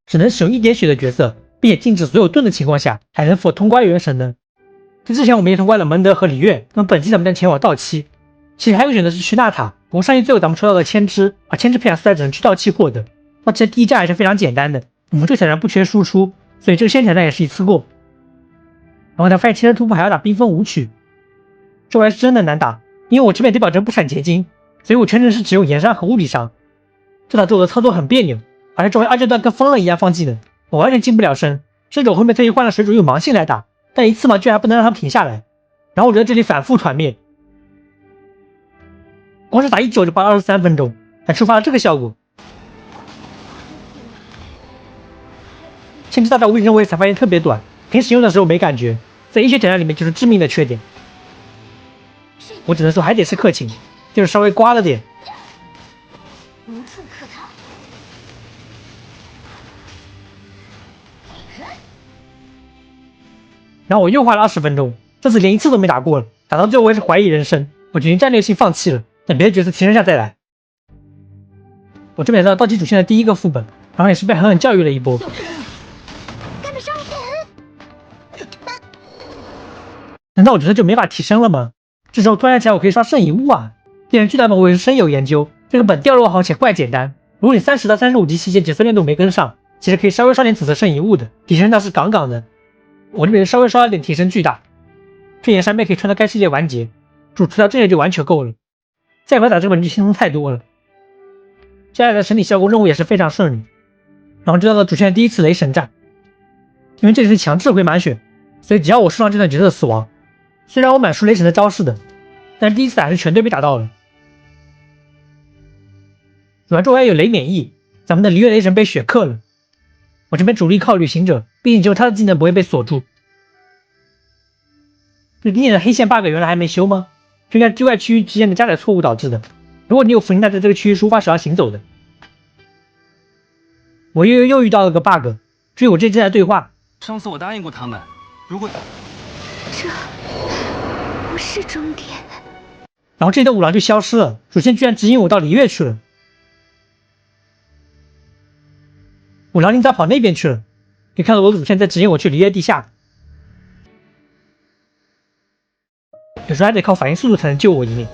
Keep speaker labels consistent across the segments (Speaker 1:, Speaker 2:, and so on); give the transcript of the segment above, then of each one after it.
Speaker 1: 只能使用1点血的角色，并且禁止所有盾的情况下，还能否通关原神呢？就之前我们也通关了蒙德和里约，那么本期咱们将前往盗期。其实还有个选择是去纳塔，不过上一最后咱们抽到了千枝，而千枝培养素材只能去盗期获得。那其实第一站还是非常简单的，我们这个挑战不缺输出，所以这个先挑战也是一次过。然后呢，发现千枝突破还要打缤纷舞曲，这还是真的难打，因为我这边得保证不产结晶，所以我全程是只用岩伤和物理伤，这导致我的操作很别扭，而且这回二阶段跟疯了一样放技能，我完全进不了身，甚至我后面特意换了水主用盲信来打，但一次嘛居然不能让他们停下来，然后我就在这里反复团灭，光是打1局我就花了23分钟，还触发了这个效果。千枝大招无影刃我也才发现特别短，平时用的时候没感觉，在医学挑战里面就是致命的缺点。我只能说还得是克勤，就是稍微刮了点。
Speaker 2: 无处可逃。
Speaker 1: 然后我又花了20分钟，这次连1次都没打过了，打到最后我也是怀疑人生，我决定战略性放弃了，等别的角色提升下再来。我这边来到盗期主线的第1个副本，然后也是被狠狠教育了一波。
Speaker 2: 跟得上
Speaker 1: 难道我觉得就没法提升了吗？这时候突然起来我可以刷圣遗物啊！电视剧版本我也是深有研究，这个本掉落好且怪简单，如果你30到35级期间解锁链度没跟上，其实可以稍微刷点紫色圣遗物的，提升倒是杠杠的。我这边稍微刷了点提升巨大，这眼山妹可以穿到该系列完结，主出到这里就完全够了。再回打这个本就轻松太多了。接下来的神体效果任务也是非常顺利，然后就到了主线的第1次雷神战，因为这里是强制回满血，所以只要我受伤这段角色死亡，虽然我满输雷神的招式的，但是第1次打是全队被打到了。主要周围有雷免疫，咱们的璃月雷神被血克了。我这边主力靠旅行者，毕竟只有他的技能不会被锁住。这今年的黑线 bug 原来还没修吗？这应该是对外区域之间的加载错误导致的。如果你有福林娜在这个区域是无法使用行走的。我又遇到了个 bug， 注意我这正在对话。
Speaker 3: 上次我答应过他们，如果
Speaker 2: 这不是终点。
Speaker 1: 然后这里的五郎就消失了，主线居然指引我到璃月去了。五郎你咋跑那边去了？可以看到我的主线在指引我去璃月地下。有时候还得靠反应速度才能救我一命。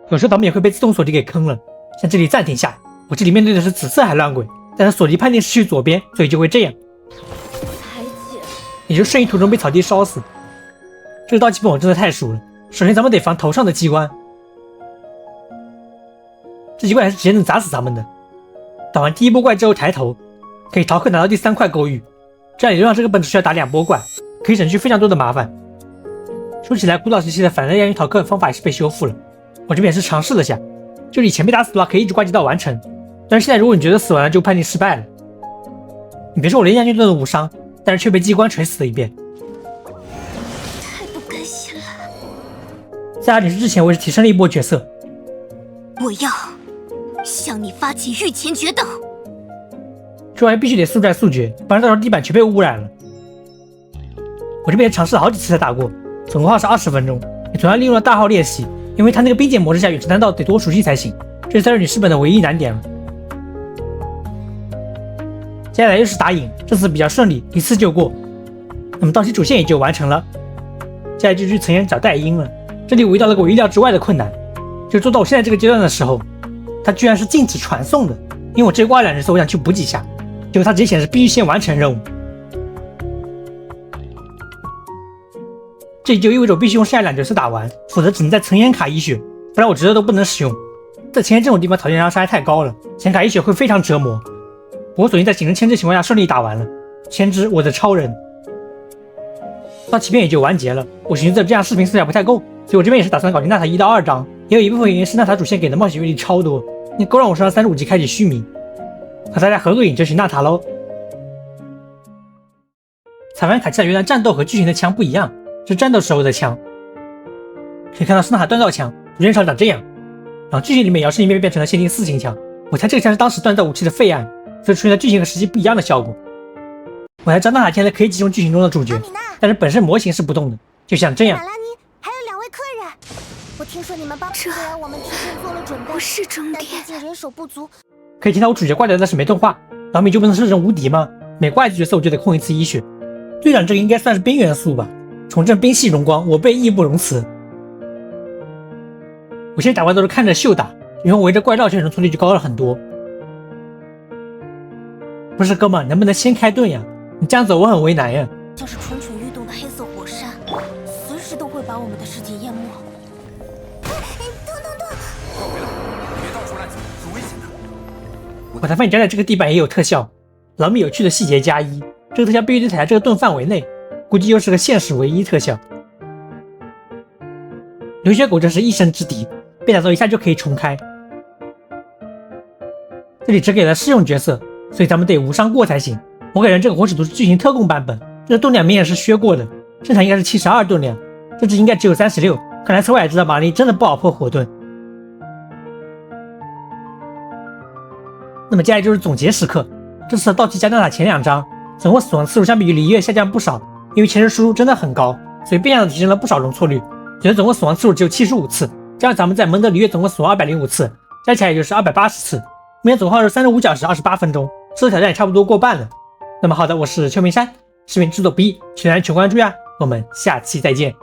Speaker 1: 有时候咱们也会被自动锁敌给坑了，像这里暂停下，我这里面对的是紫色海乱鬼，但是锁敌判定是去左边，所以就会这样，也就瞬移途中被草地烧死。这个盗期本我真的太熟了，首先咱们得防头上的机关，这几怪还是直接能砸死咱们的。打完第1波怪之后抬头，可以逃课拿到第3块勾玉，这样理论上这个本只需要打2波怪，可以省去非常多的麻烦。说起来古老时期的反人烟雨逃课的方法也是被修复了，我这边也是尝试了下，就是以前被打死的话可以一直挂机到完成，但是现在如果你觉得死完了就判定失败了。你别说我连将军都能无伤，但是却被机关锤死了一遍，
Speaker 2: 太不甘心了。
Speaker 1: 在2点之前我也是提升了一波角色，
Speaker 2: 我要向你发起御前决斗。
Speaker 1: 这玩意必须得速战速决，不然到时候地板全被污染了。我这边尝试了好几次才打过，总共耗时20分钟，也同样利用了大号练习，因为他那个冰剑模式下远程单道得多熟悉才行，这才是女士本的唯一难点了。接下来又是打影，这次比较顺利，一次就过。那么盗期主线也就完成了，接下来就去层岩找戴英了。这里我遇到了个我意料之外的困难，就做到我现在这个阶段的时候，它居然是禁止传送的，因为我这挂2人色，我想去补几下，结果它直接显示必须先完成任务。这就意味着我必须用剩下2角色打完，否则只能在层岩卡一血，不然我觉得都不能使用。在层岩这种地方条件上实在太高了，显卡一血会非常折磨。我索性在仅剩千枝情况下顺利打完了，千枝我的超人。到起片也就完结了，我寻思这样视频素材不太够，所以我这边也是打算搞定纳塔1到2章，也有一部分原因是纳塔主线给的冒险阅历超多，你够让我上到35级开启虚迷。和大家合个影就去纳塔喽。采完卡其他原来战斗和剧情的枪不一样，是战斗时候的枪，可以看到是纳塔锻造枪，主线上长这样，然后剧情里面摇身一变变成了限定4星枪，我猜这个枪是当时锻造武器的废案，所以出现了剧情和实际不一样的效果。我还知道纳塔现在可以击中剧情中的主角，但是本身模型是不动的，就像这样。
Speaker 4: 马拉尼，还有2位客人，我听说你们帮助了我们提前做了准备，
Speaker 2: 不是终点，
Speaker 4: 但毕竟人手不足，
Speaker 1: 可以听到我主角挂掉的是没动画，老米就不能是人无敌吗？每挂一次角色我就得控一次医血。队长这个应该算是冰元素吧，重振冰系荣光，我辈义不容辞。我现在打怪都是看着秀打，因为围着怪绕圈容错率就高了很多。不是哥们，能不能先开盾呀？你这样走我很为难呀。
Speaker 2: 像是蠢蠢欲动的黑色火山，随时都会把我们的世界淹没。
Speaker 4: 别到处乱走，是危险的。
Speaker 1: 我才发现加在这个地板也有特效，老米有趣的细节加一，这个特效必须得踩在这个盾范围内，估计又是个现实唯一特效。流血狗这是一生之敌，被打到一下就可以重开。这里只给了试用角色，所以咱们得无伤过才行。我给人这个火使图是剧情特供版本，这个盾量明显是削过的，正常应该是72盾量，这只应该只有36，看来策划也知道马林真的不好破火盾。那么接下来就是总结时刻，这次的道奇加纳塔前2章，总共死亡次数相比于璃月下降不少，因为前日输入真的很高，所以变相的提升了不少容错率，觉得总共死亡次数只有75次，这样咱们在蒙德璃月总共死亡205次，加起来也就是280次，目前总耗是35小时28分钟，这次挑战也差不多过半了。那么好的，我是邱明山，视频制作不易，请大家求关注呀，我们下期再见。